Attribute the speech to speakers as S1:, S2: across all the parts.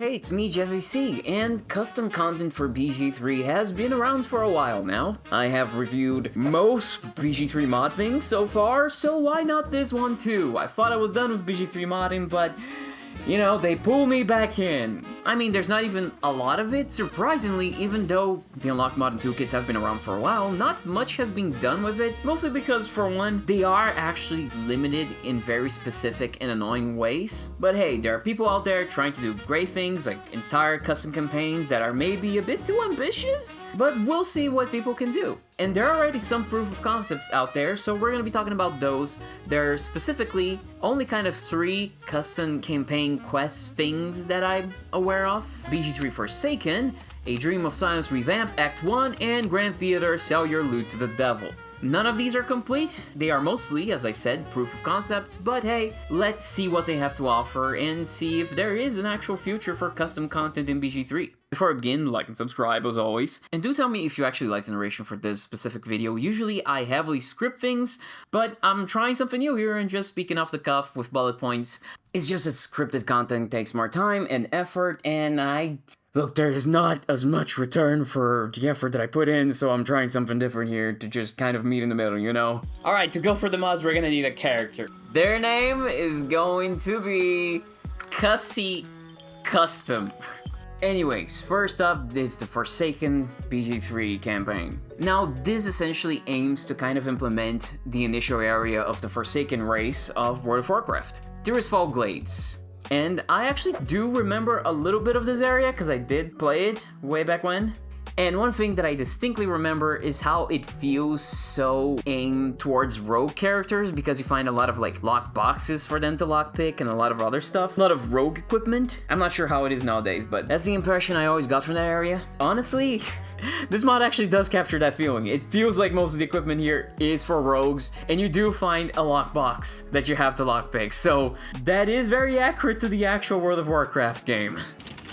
S1: Hey, it's me, Jesse C, and custom content for BG3 has been around for a while now. I have reviewed most BG3 mod things so far, so why not this one too? I thought I was done with BG3 modding, but you know, they pull me back in. I mean, there's not even a lot of it, surprisingly, even though the unlocked mod and toolkits have been around for a while, not much has been done with it, mostly because, for one, they are actually limited in very specific and annoying ways. But hey, there are people out there trying to do great things, like entire custom campaigns that are maybe a bit too ambitious, but we'll see what people can do. And there are already some proof of concepts out there, so we're going to be talking about those. There are specifically only kind of 3 custom campaign quest things that I'm aware of. BG3 Forsaken, A Dream of Silence Revamped Act 1, and Grand Theater Sell Your Loot to the Devil. None of these are complete. They are mostly, as I said, proof of concepts, but hey, let's see what they have to offer and see if there is an actual future for custom content in BG3. Before I begin, like and subscribe as always, and do tell me if you actually like the narration for this specific video. Usually I heavily script things, but I'm trying something new here and just speaking off the cuff with bullet points. It's just that scripted content takes more time and effort, and look, there's not as much return for the effort that I put in, so I'm trying something different here to just kind of meet in the middle, you know? Alright, to go for the mods, we're gonna need a character. Their name is going to be Cussy Custom. Anyways, first up is the Forsaken BG3 campaign. Now, this essentially aims to kind of implement the initial area of the Forsaken race of World of Warcraft, Tirisfal Glades. And I actually do remember a little bit of this area because I did play it way back when. And one thing that I distinctly remember is how it feels so aimed towards rogue characters, because you find a lot of like locked boxes for them to lockpick and a lot of other stuff. A lot of rogue equipment. I'm not sure how it is nowadays, but that's the impression I always got from that area. Honestly, this mod actually does capture that feeling. It feels like most of the equipment here is for rogues, and you do find a lockbox that you have to lockpick. So that is very accurate to the actual World of Warcraft game.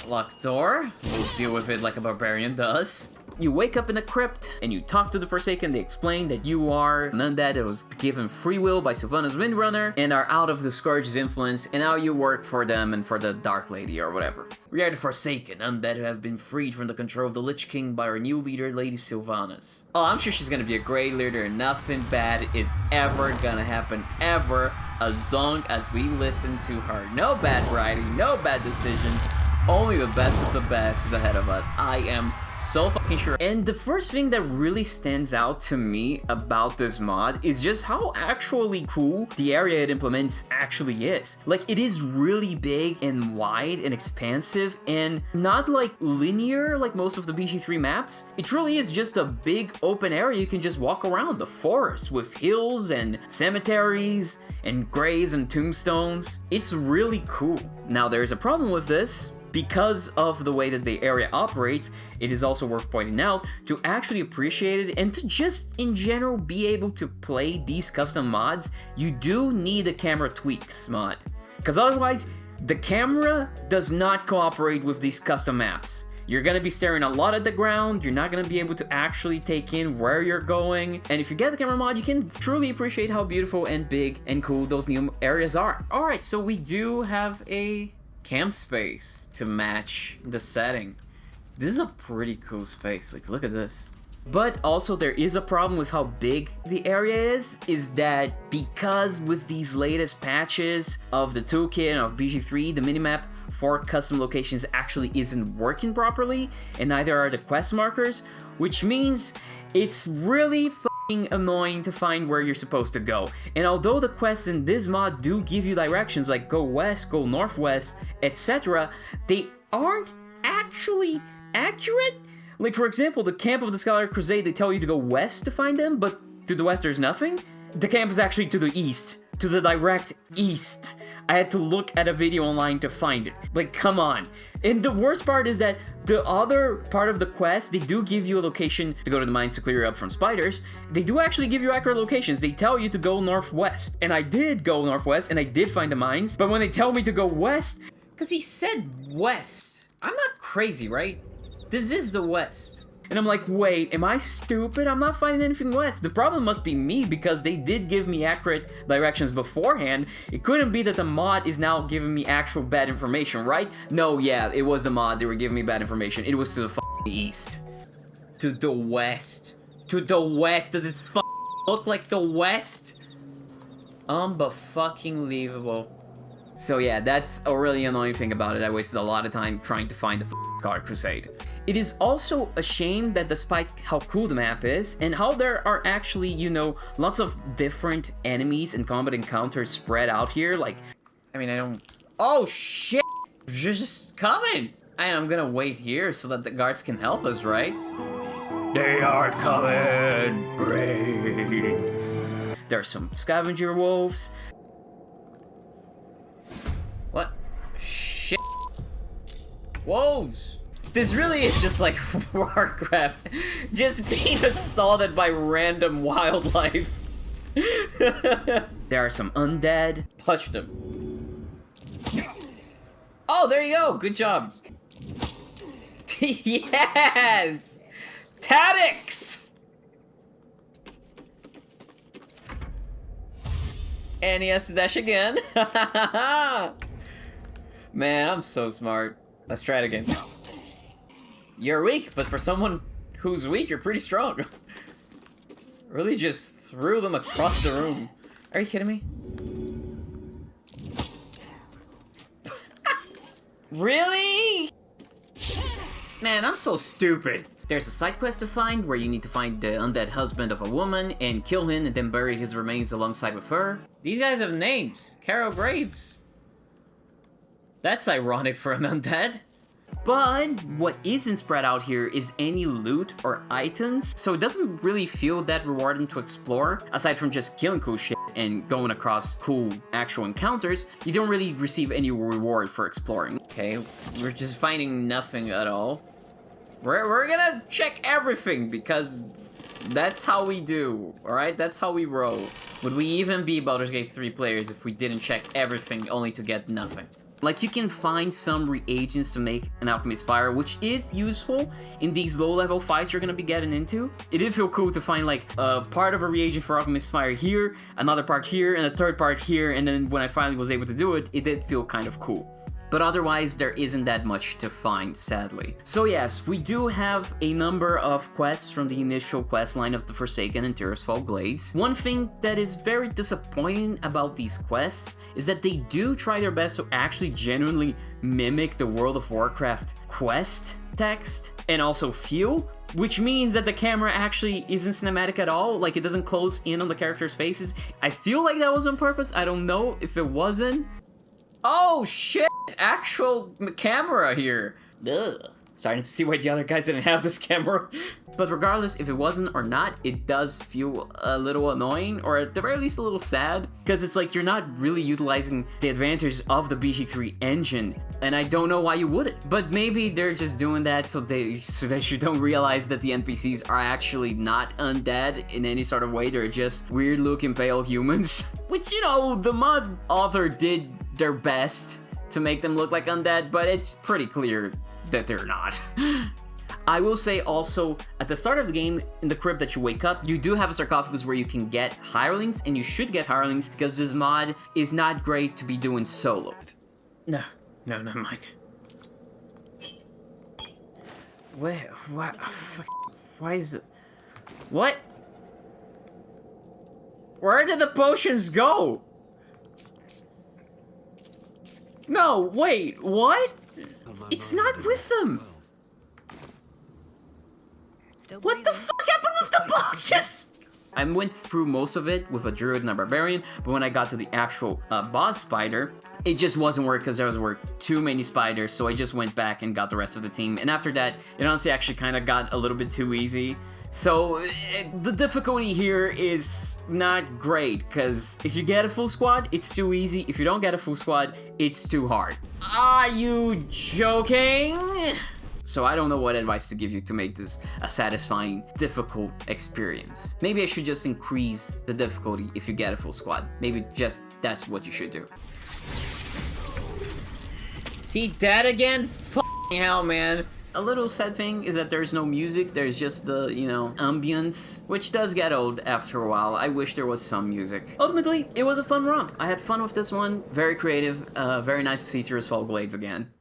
S1: Locked door. We'll deal with it like a barbarian does. You wake up in a crypt, and you talk to the Forsaken. They explain that you are an undead that was given free will by Sylvanas Windrunner, and are out of the Scourge's influence, and now you work for them and for the Dark Lady or whatever. We are the Forsaken, undead who have been freed from the control of the Lich King by our new leader, Lady Sylvanas. Oh, I'm sure she's gonna be a great leader, and nothing bad is ever gonna happen, ever, as long as we listen to her. No bad writing, no bad decisions. Only the best of the best is ahead of us. I am so fucking sure. And the first thing that really stands out to me about this mod is just how actually cool the area it implements actually is. Like, it is really big and wide and expansive and not like linear like most of the BG3 maps. It truly is just a big open area you can just walk around. The forest with hills and cemeteries and graves and tombstones. It's really cool. Now, there's a problem with this. Because of the way that the area operates, it is also worth pointing out to actually appreciate it and to just in general be able to play these custom mods, you do need a camera tweaks mod. Because otherwise, the camera does not cooperate with these custom maps. You're gonna be staring a lot at the ground, you're not gonna be able to actually take in where you're going, and if you get the camera mod, you can truly appreciate how beautiful and big and cool those new areas are. Alright, so we do have a camp space to match the setting. This is a pretty cool space, like look at this. But also there is a problem with how big the area is that because with these latest patches of the toolkit and of BG3, the minimap for custom locations actually isn't working properly, and neither are the quest markers, which means it's really annoying to find where you're supposed to go. And although the quests in this mod do give you directions like go west, go northwest, etc., they aren't actually accurate. Like, for example, the camp of the Scholar Crusade, they tell you to go west to find them, but to the west there's nothing. The camp is actually to the east, to the direct east. I had to look at a video online to find it. Like, come on. And the worst part is that the other part of the quest, they do give you a location to go to the mines to clear up from spiders. They do actually give you accurate locations. They tell you to go northwest. And I did go northwest, and I did find the mines. But when they tell me to go west, because he said west. I'm not crazy, right? This is the west. And I'm like, wait, am I stupid? I'm not finding anything west. The problem must be me because they did give me accurate directions beforehand. It couldn't be that the mod is now giving me actual bad information, right? No, yeah, it was the mod. They were giving me bad information. It was to the east. To the west. To the west. Does this look like the west? Unfucking-leavable. So yeah, that's a really annoying thing about it. I wasted a lot of time trying to find the Scar Crusade. It is also a shame that despite how cool the map is, and how there are actually, you know, lots of different enemies and combat encounters spread out here, like, I mean, I don't... Oh, shit! Just coming! I'm gonna wait here so that the guards can help us, right? They are coming! Brains! There are some scavenger wolves. What? Shit. Wolves! This really is just like Warcraft. Just being assaulted by random wildlife. There are some undead. Touch them. Oh, there you go! Good job. Yes! Tactics! And he has to dash again. Man, I'm so smart. Let's try it again. You're weak, but for someone who's weak, you're pretty strong. Really just threw them across the room. Are you kidding me? Really? Man, I'm so stupid. There's a side quest to find where you need to find the undead husband of a woman and kill him and then bury his remains alongside with her. These guys have names. Carol Graves. That's ironic for an undead. But what isn't spread out here is any loot or items, so it doesn't really feel that rewarding to explore. Aside from just killing cool shit and going across cool actual encounters, you don't really receive any reward for exploring. Okay, we're just finding nothing at all. We're gonna check everything because that's how we do, alright? That's how we roll. Would we even be Baldur's Gate 3 players if we didn't check everything only to get nothing? Like, you can find some reagents to make an alchemist fire, which is useful in these low-level fights you're gonna be getting into. It did feel cool to find, like, a part of a reagent for alchemist fire here, another part here, and a third part here, and then when I finally was able to do it, it did feel kind of cool. But otherwise, there isn't that much to find, sadly. So yes, we do have a number of quests from the initial quest line of the Forsaken and Tirisfal Glades. One thing that is very disappointing about these quests is that they do try their best to actually genuinely mimic the World of Warcraft quest text and also feel, which means that the camera actually isn't cinematic at all, like it doesn't close in on the characters' faces. I feel like that was on purpose, I don't know if it wasn't. Oh shit! Actual camera here. Ugh. Starting to see why the other guys didn't have this camera. But regardless if it wasn't or not, it does feel a little annoying, or at the very least a little sad, because it's like you're not really utilizing the advantages of the BG3 engine, and I don't know why you wouldn't. But maybe they're just doing that so that you don't realize that the NPCs are actually not undead in any sort of way. They're just weird looking pale humans. Which, you know, the mod author did their best to make them look like undead, but it's pretty clear that they're not. I will say also, at the start of the game, in the crypt that you wake up, you do have a sarcophagus where you can get hirelings, and you should get hirelings, because this mod is not great to be doing solo. No, never mind. Where, what, why is it, what? Where did the potions go? No, wait, what? It's not with them! What the fuck happened with the potions? I went through most of it with a druid and a barbarian, but when I got to the actual boss spider, it just wasn't work because there were too many spiders, so I just went back and got the rest of the team. And after that, it honestly actually kind of got a little bit too easy. So the difficulty here is not great, because if you get a full squad, it's too easy. If you don't get a full squad, it's too hard. Are you joking? So I don't know what advice to give you to make this a satisfying, difficult experience. Maybe I should just increase the difficulty if you get a full squad. Maybe just that's what you should do. See that again? F***ing hell, man. A little sad thing is that there's no music, there's just the, you know, ambience, which does get old after a while. I wish there was some music. Ultimately, it was a fun romp. I had fun with this one, very creative, very nice to see Tirisfal Glades again.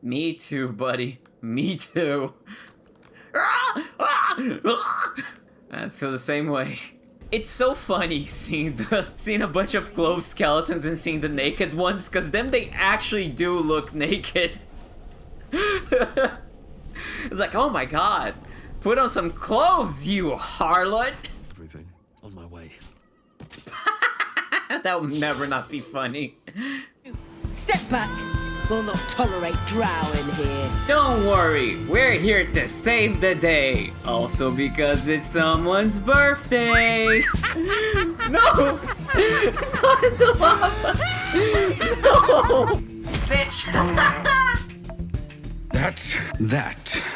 S1: Me too, buddy. Me too. I feel the same way. It's so funny seeing a bunch of clove skeletons and seeing the naked ones, cause then they actually do look naked. It's like, oh my god, put on some clothes, you harlot.
S2: Everything on my way.
S1: That will never not be funny.
S3: Step back. We'll not tolerate drow in here.
S1: Don't worry, we're here to save the day. Also because it's someone's birthday. No! Not in the lava! No! Bitch!
S2: That